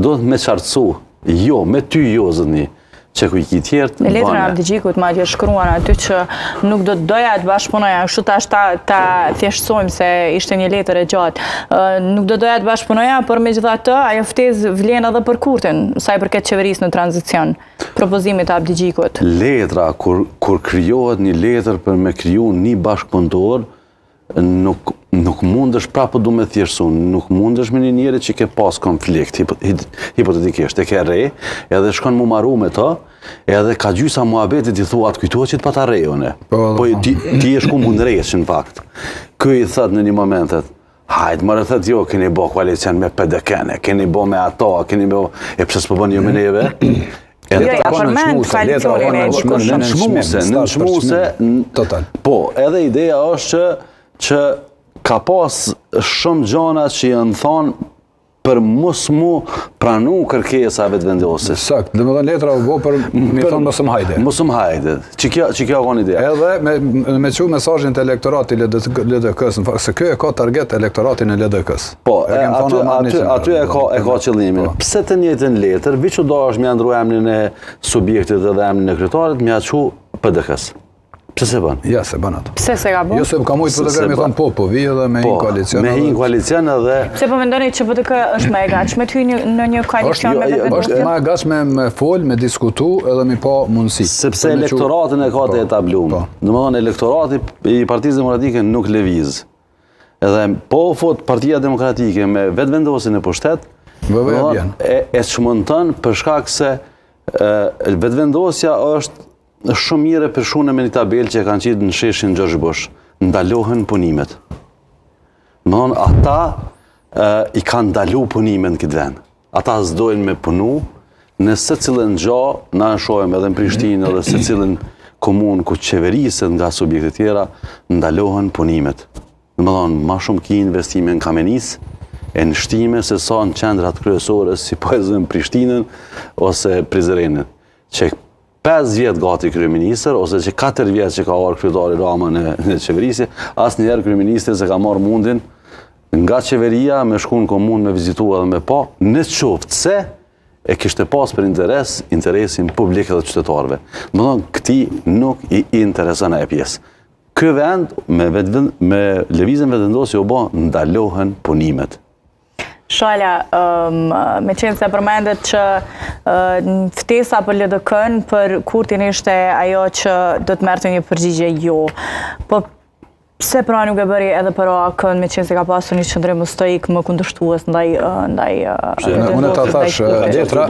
do të me qartësu, jo, me ty jo, zëni, që ku i ki tjertë, në letrën e Abdigjikut ma t'je shkruan aty që nuk do të doja të bashkëpunoja, kështu tash ta thjeshtsojmë se ishte një letër e gjatë, nuk do doja të bashkëpunoja, por me gjitha të, ajo ftesë vlen edhe për Kurtin, sa i përket qeverisë në tranzicion, propozimit e Abdigjikut. Letra, kur kryohet një letër për me kryu një bashkëpunëtor, nuk mundesh prapë du me thjeshtësu, nuk mundesh me një njeri që ke pas konflikt, hipotetikisht, e ke re, edhe shkon mu maru me të, edhe ka gjysa muhabetit i thua atë kujtuat që të pata rejone. Po ti e shku mundrejës që në fakt. Këj i thët në një momentet, hajtë, mërë thët jo, keni bo koalicion me PDK-ne, keni bo me ato, keni bo, e pëse s'po bën jo me neve, në shmuse, po, edhe ideja është që ka pas shumë gjona që janë thonë për mos mu pranu kërkesave të vendosit. Sakt, dhe më dhe letra u bo për mi thonë mësëm hajde. Mësëm hajde, që kjo ka një ideja. Edhe me që mesajin të elektorati LDK-s, se kjo e ka target elektoratin e LDK-s. Po, aty e ka qëllimin. Pse të njëjtën letër, vi që do është mja ndru emnin e subjektit dhe emnin e kryetarit, mja që PDK-s. Pse se bën? Ja, se bën ato. Pse se ka bën? Jo se ka mujtë PDK me thonë po, vi edhe me një koalicion. Me një koalicion edhe... Pse po mendoni që PDK është me e gatshme të hyjë në një koalicion me vendosin? është me e gatshme me fol, me diskutu edhe me pa mundësi. Sepse elektoratin e ka të etabluar. Domethënë elektorati i Partisë Demokratike nuk lëviz. Edhe po fut Partia Demokratike me vetvendosin e pushtet, e çmendon për shkak se vetvendosja është shumë mire përshune me një tabel që e kanë qitë në sheshin George Bush, ndalohen punimet. Më thonë, ata i kanë ndalu punimet në këtë vend. Ata s'dojnë me punu, në se cilën gjo, na në shojmë edhe në Prishtinë, edhe se cilën komunë ku qeveriset nga subjekte tjera, ndalohen punimet. Më thonë, ma shumë ki investime në Kamenis, e në shtime se sa në qendrat kryesore, si po e zënë Prishtinën, ose Prizrenit, që 5 vjetë gati kryeministër, ose që 4 vjetë që ka orë kryetari Rama në qeverisje, asë njerë kryeministër se ka marrë mundin nga qeveria me shku në komunë, me vizitu edhe me pa, në qoftë se e kishte pas për interesin publik edhe qytetarve. Më thonë, këti nuk i interesën e pjesë. Ky vend, me lëvizjen vetvendosi u bë ndalohen punimet. Shala, me qenë se përmendet që ftesa për LDK-n për Kurtin ishte ajo që do të merrte një përgjigje jo. Po pse pra nuk e bëri edhe për AK-n, me qenë se ka pasur një qëndrim stoik më kundërshtues ndaj unë ta thash letra